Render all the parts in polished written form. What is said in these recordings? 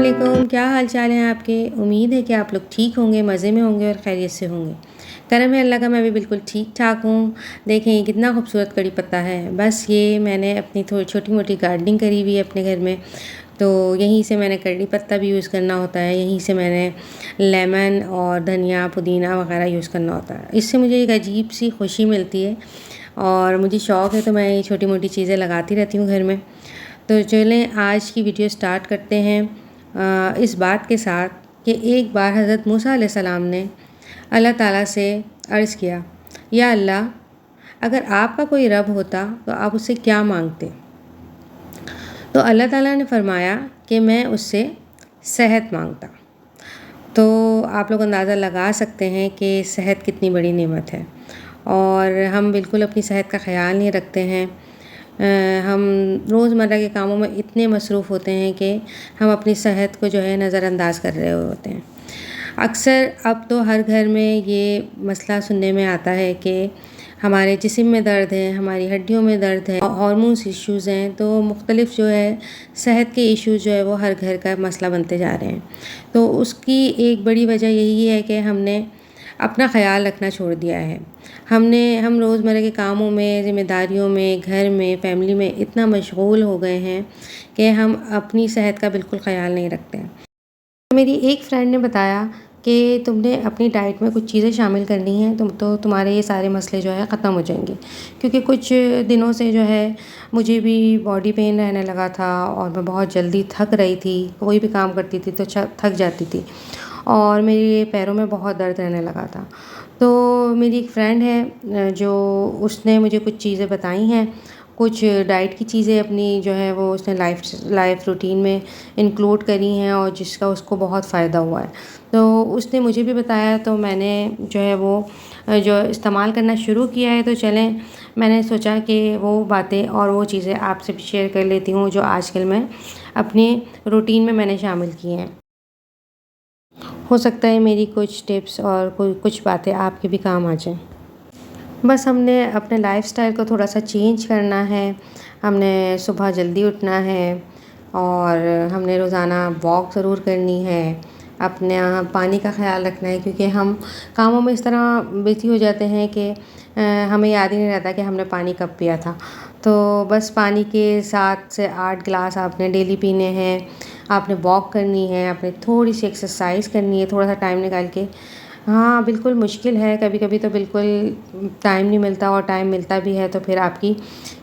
अस्सलामुअलैकुम, क्या हाल चाल हैं आपके। उम्मीद है कि आप लोग ठीक होंगे, मज़े में होंगे और खैरियत से होंगे। करम है अल्लाह का, मैं भी बिल्कुल ठीक ठाक हूँ। देखें ये कितना खूबसूरत कड़ी पत्ता है। बस ये मैंने अपनी थोड़ी छोटी मोटी गार्डनिंग करी हुई है अपने घर में, तो यहीं से मैंने कड़ी पत्ता भी यूज़ करना होता है, यहीं से मैंने लेमन और धनिया पुदीना वगैरह यूज़ करना होता है। इससे मुझे एक अजीब सी खुशी मिलती है और मुझे शौक़ है, तो मैं ये छोटी मोटी चीज़ें लगाती रहती हूँ घर में। तो चलें आज की वीडियो स्टार्ट करते हैं इस बात के साथ कि एक बार हज़रत मूसा अलैहिस्सलाम ने अल्लाह ताला से अर्ज़ किया, या अल्लाह, अगर आपका कोई रब होता तो आप उससे क्या मांगते। तो अल्लाह ताला ने फरमाया कि मैं उससे सेहत मांगता। तो आप लोग अंदाज़ा लगा सकते हैं कि सेहत कितनी बड़ी नेमत है और हम बिल्कुल अपनी सेहत का ख़याल नहीं रखते हैं। हम रोज़मर्रा के कामों में इतने मसरूफ़ होते हैं कि हम अपनी सेहत को जो है नज़रअंदाज कर रहे होते हैं। अक्सर अब तो हर घर में ये मसला सुनने में आता है कि हमारे जिस्म में दर्द है, हमारी हड्डियों में दर्द है, हार्मोन्स इश्यूज़ हैं, तो मुख्तलिफ़ जो है सेहत के इश्यूज़ जो है वो हर घर का मसला बनते जा रहे हैं। तो उसकी एक बड़ी वजह यही है कि हमने अपना ख़याल रखना छोड़ दिया है। हम रोज़मर्रा के कामों में, ज़िम्मेदारियों में, घर में, फ़ैमिली में इतना मशगूल हो गए हैं कि हम अपनी सेहत का बिल्कुल ख़याल नहीं रखते हैं। मेरी एक फ्रेंड ने बताया कि तुमने अपनी डाइट में कुछ चीज़ें शामिल करनी हैं तो तुम्हारे ये सारे मसले जो है ख़त्म हो जाएंगे। क्योंकि कुछ दिनों से जो है मुझे भी बॉडी पेन रहने लगा था और मैं बहुत जल्दी थक रही थी। कोई भी काम करती थी तो थक जाती थी और मेरे पैरों में बहुत दर्द रहने लगा था। तो मेरी एक फ्रेंड है जो उसने मुझे कुछ चीज़ें बताई हैं, कुछ डाइट की चीज़ें अपनी जो है वो उसने लाइफ रूटीन में इंक्लूड करी हैं और जिसका उसको बहुत फ़ायदा हुआ है। तो उसने मुझे भी बताया, तो मैंने जो है वो जो इस्तेमाल करना शुरू किया है। तो चलें, मैंने सोचा कि वो बातें और वो चीज़ें आपसे भी शेयर कर लेती हूँ जो आजकल मैं अपनी रूटीन में मैंने शामिल की हैं। हो सकता है मेरी कुछ टिप्स और कुछ बातें आपके भी काम आ जाएँ। बस हमने अपने लाइफ़स्टाइल को थोड़ा सा चेंज करना है। हमने सुबह जल्दी उठना है और हमने रोज़ाना वॉक ज़रूर करनी है। अपने पानी का ख़याल रखना है, क्योंकि हम कामों में इस तरह बिज़ी हो जाते हैं कि हमें याद ही नहीं रहता कि हमने पानी कब पिया था। तो बस पानी के 7 से 8 गिलास आपने डेली पीने हैं। आपने वॉक करनी है, आपने थोड़ी सी एक्सरसाइज करनी है थोड़ा सा टाइम निकाल के। हाँ, बिल्कुल मुश्किल है, कभी-कभी तो बिल्कुल टाइम नहीं मिलता और टाइम मिलता भी है तो फिर आपकी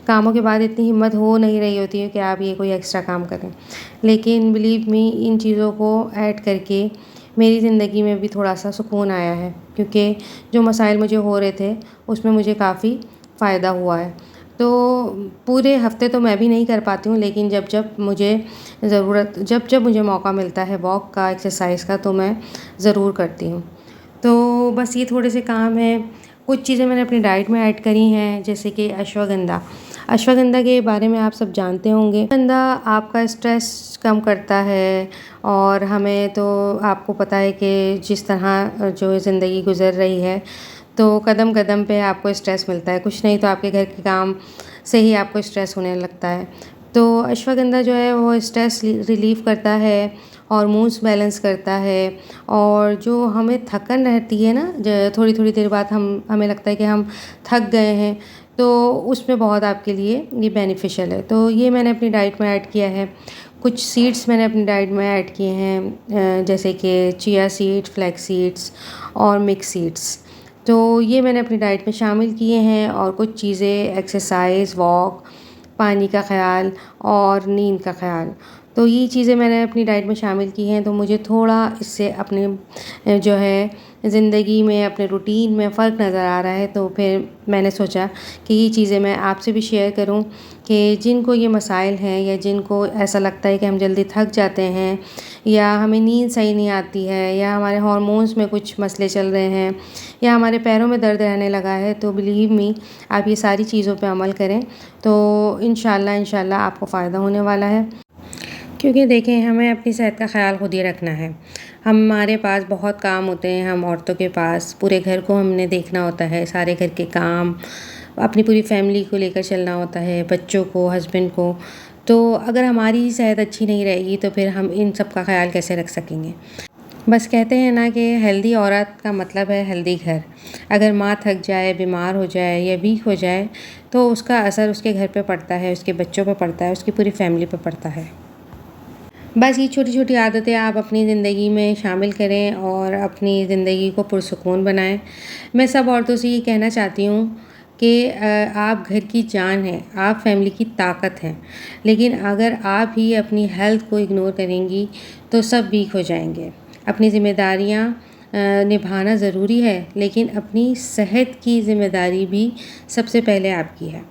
कामों के बाद इतनी हिम्मत हो नहीं रही होती है कि आप ये कोई एक्स्ट्रा काम करें। लेकिन बिलीव मी, इन चीज़ों को ऐड करके मेरी ज़िंदगी में भी थोड़ा-सा सुकून आया है, क्योंकि जो मसाइल मुझे हो रहे थे उसमें मुझे काफ़ी फ़ायदा हुआ है। तो पूरे हफ़्ते तो मैं भी नहीं कर पाती हूँ, लेकिन जब जब मुझे मौका मिलता है वॉक का, एक्सरसाइज़ का, तो मैं ज़रूर करती हूँ। तो बस ये थोड़े से काम हैं। कुछ चीज़ें मैंने अपनी डाइट में ऐड करी हैं, जैसे कि अश्वगंधा। अश्वगंधा के बारे में आप सब जानते होंगे। अश्वगंधा आपका स्ट्रेस कम करता है और हमें तो आपको पता है कि जिस तरह जो ज़िंदगी गुज़र रही है, तो कदम-कदम पे आपको स्ट्रेस मिलता है। कुछ नहीं तो आपके घर के काम से ही आपको स्ट्रेस होने लगता है। तो अश्वगंधा जो है वो स्ट्रेस रिलीफ़ करता है, हार्मोन्स बैलेंस करता है और जो हमें थकन रहती है ना, थोड़ी-थोड़ी देर बाद हमें लगता है कि हम थक गए हैं, तो उसमें बहुत आपके लिए ये बेनिफिशियल है। तो ये मैंने अपनी डाइट में ऐड किया है। कुछ सीड्स मैंने अपनी डाइट में ऐड किए हैं, जैसे कि चिया सीड, फ्लैक्स सीड्स और मिक्स सीड्स। तो ये मैंने अपनी डाइट में शामिल किए हैं और कुछ चीज़ें एक्सरसाइज़, वॉक, पानी का ख़याल और नींद का ख़याल। तो ये चीज़ें मैंने अपनी डाइट में शामिल की हैं, तो मुझे थोड़ा इससे अपने जो है ज़िंदगी में, अपने रूटीन में फ़र्क नज़र आ रहा है। तो फिर मैंने सोचा कि ये चीज़ें मैं आपसे भी शेयर करूं कि जिनको ये मसाइल हैं या जिनको ऐसा लगता है कि हम जल्दी थक जाते हैं या हमें नींद सही नहीं आती है या हमारे हार्मोन्स में कुछ मसले चल रहे हैं या हमारे पैरों में दर्द रहने लगा है, तो बिलीव मी, आप ये सारी चीज़ों पे अमल करें तो इंशाल्लाह आपको फ़ायदा होने वाला है। क्योंकि देखें, हमें अपनी सेहत का ख़याल खुद ही रखना है। हमारे पास बहुत काम होते हैं, हम औरतों के पास पूरे घर को हमने देखना होता है, सारे घर के काम, अपनी पूरी फैमिली को लेकर चलना होता है, बच्चों को, हस्बैंड को। तो अगर हमारी ही सेहत अच्छी नहीं रहेगी तो फिर हम इन सब का ख़्याल कैसे रख सकेंगे। बस कहते हैं ना कि हेल्दी औरत का मतलब है हेल्दी घर। अगर माँ थक जाए, बीमार हो जाए या वीक हो जाए तो उसका असर उसके घर पे पड़ता है, उसके बच्चों पे पड़ता है, उसकी पूरी फैमिली पे पड़ता है। बस ये छोटी-छोटी आदतें आप अपनी ज़िंदगी में शामिल करें और अपनी ज़िंदगी को पुरसुकून बनाएँ। मैं सब औरतों से ये कहना चाहती हूँ कि आप घर की जान हैं, आप फैमिली की ताकत हैं। लेकिन अगर आप ही अपनी हेल्थ को इग्नोर करेंगी तो सब वीक हो जाएँगे। अपनी ज़िम्मेदारियाँ निभाना ज़रूरी है, लेकिन अपनी सेहत की ज़िम्मेदारी भी सबसे पहले आपकी है।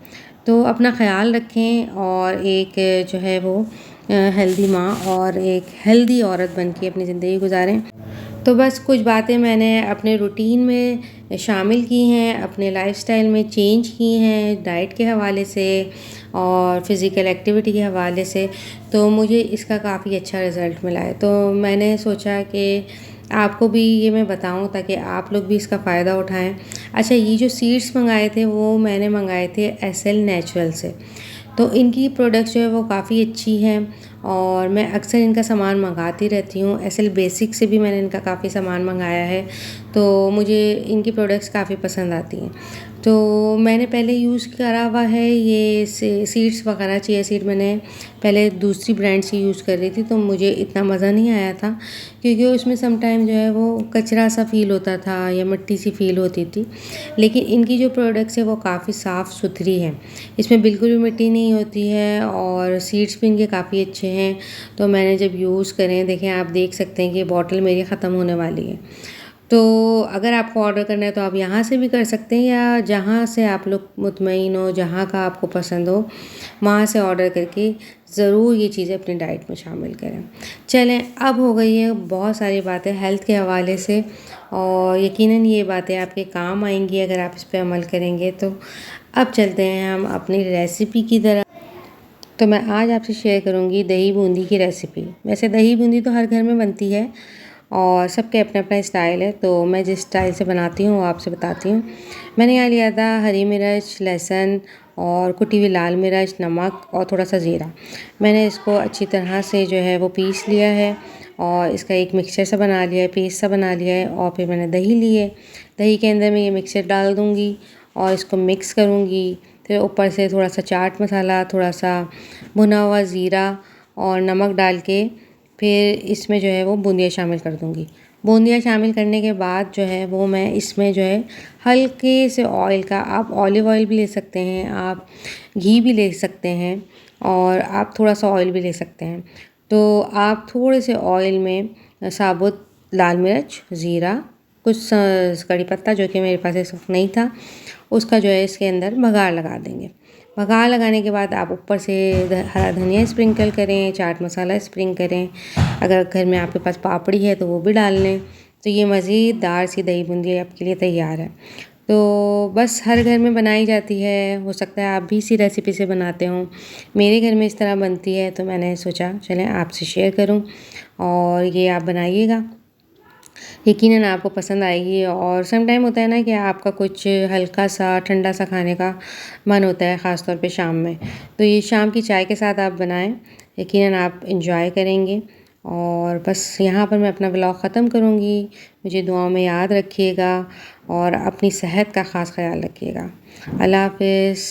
तो अपना ख़्याल रखें और एक जो है वो हेल्दी माँ और एक हेल्दी औरत बन के अपनी ज़िंदगी गुजारें। तो बस कुछ बातें मैंने अपने रूटीन में शामिल की हैं, अपने लाइफ़स्टाइल में चेंज की हैं, डाइट के हवाले से और फ़िज़िकल एक्टिविटी के हवाले से, तो मुझे इसका काफ़ी अच्छा रिज़ल्ट मिला है। तो मैंने सोचा कि आपको भी ये मैं बताऊँ ताकि आप लोग भी इसका फ़ायदा उठाएँ। अच्छा, ये जो सीड्स मँगाए थे वो मैंने मँगाए थे एसएल नेचुरल से। तो इनकी प्रोडक्ट्स जो है वो काफ़ी अच्छी हैं और मैं अक्सर इनका सामान मँगाती रहती हूँ। एसएल बेसिक से भी मैंने इनका काफ़ी सामान मँगाया है, तो मुझे इनकी प्रोडक्ट्स काफ़ी पसंद आती हैं। तो मैंने पहले यूज़ करा हुआ है ये सीड्स वगैरह, चिया सीड मैंने पहले दूसरी ब्रांड से यूज़ कर रही थी, तो मुझे इतना मज़ा नहीं आया था क्योंकि उसमें समटाइम जो है वो कचरा सा फ़ील होता था या मिट्टी सी फ़ील होती थी। लेकिन इनकी जो प्रोडक्ट्स है वो काफ़ी साफ़ सुथरी हैं, इसमें बिल्कुल भी मिट्टी नहीं होती है और सीड्स भी इनके काफ़ी अच्छे हैं। तो मैंने जब यूज़ करें, देखें आप देख सकते हैं कि बॉटल मेरी ख़त्म होने वाली है। तो अगर आपको ऑर्डर करना है तो आप यहाँ से भी कर सकते हैं या जहाँ से आप लोग मुतमईन हो, जहाँ का आपको पसंद हो, वहाँ से ऑर्डर करके ज़रूर ये चीज़ें अपनी डाइट में शामिल करें। चलें, अब हो गई है बहुत सारी बातें हेल्थ के हवाले से और यकीनन ये बातें आपके काम आएँगी अगर आप इस पे अमल करेंगे तो। अब चलते हैं हम अपनी रेसिपी की तरफ। तो मैं आज आपसे शेयर करूँगी दही बूंदी की रेसिपी। वैसे दही बूंदी तो हर घर में बनती है और सबके अपना-अपना स्टाइल है, तो मैं जिस स्टाइल से बनाती हूँ वो आपसे बताती हूँ। मैंने यहाँ लिया था हरी मिर्च, लहसुन और कुटी हुई लाल मिर्च, नमक और थोड़ा-सा ज़ीरा। मैंने इसको अच्छी तरह से जो है वो पीस लिया है और इसका एक मिक्सचर सा बना लिया है, पेस्ट सा बना लिया है और फिर मैंने दही ली है। दही के अंदर मैं ये मिक्सचर डाल दूँगी और इसको मिक्स करूँगी। फिर ऊपर से थोड़ा-सा चाट मसाला, थोड़ा-सा भुना हुआ ज़ीरा और नमक डाल के फिर इसमें जो है वो बूंदियाँ शामिल कर दूँगी। बूंदियाँ शामिल करने के बाद जो है वो मैं इसमें जो है हल्के से ऑयल का, आप ऑलिव ऑयल भी ले सकते हैं, आप घी भी ले सकते हैं और आप थोड़ा-सा ऑयल भी ले सकते हैं। तो आप थोड़े से ऑयल में साबुत लाल मिर्च, ज़ीरा, कुछ कड़ी पत्ता जो कि मेरे पास इस वक़्त नहीं था, उसका जो है इसके अंदर बघार लगा देंगे। बघार लगाने के बाद आप ऊपर से हरा धनिया स्प्रिंकल करें, चाट मसाला स्प्रिंग करें। अगर घर में आपके पास पापड़ी है तो वो भी डाल लें। तो ये मज़ेदार सी दही बूंदी आपके लिए तैयार है। तो बस हर घर में बनाई जाती है, हो सकता है आप भी इसी रेसिपी से बनाते हों। मेरे घर में इस तरह बनती है तो मैंने सोचा चलें आपसे शेयर करूं और ये आप बनाइएगा। यकीनन आपको पसंद आएगी और सम टाइम होता है ना कि आपका कुछ हल्का सा ठंडा सा खाने का मन होता है, ख़ास तौर पे शाम में। तो ये शाम की चाय के साथ आप बनाएं, यकीनन आप एंजॉय करेंगे। और बस यहाँ पर मैं अपना व्लॉग ख़त्म करूँगी। मुझे दुआओं में याद रखिएगा और अपनी सेहत का ख़ास ख़्याल रखिएगा। अल्लाह हाफ़िज़।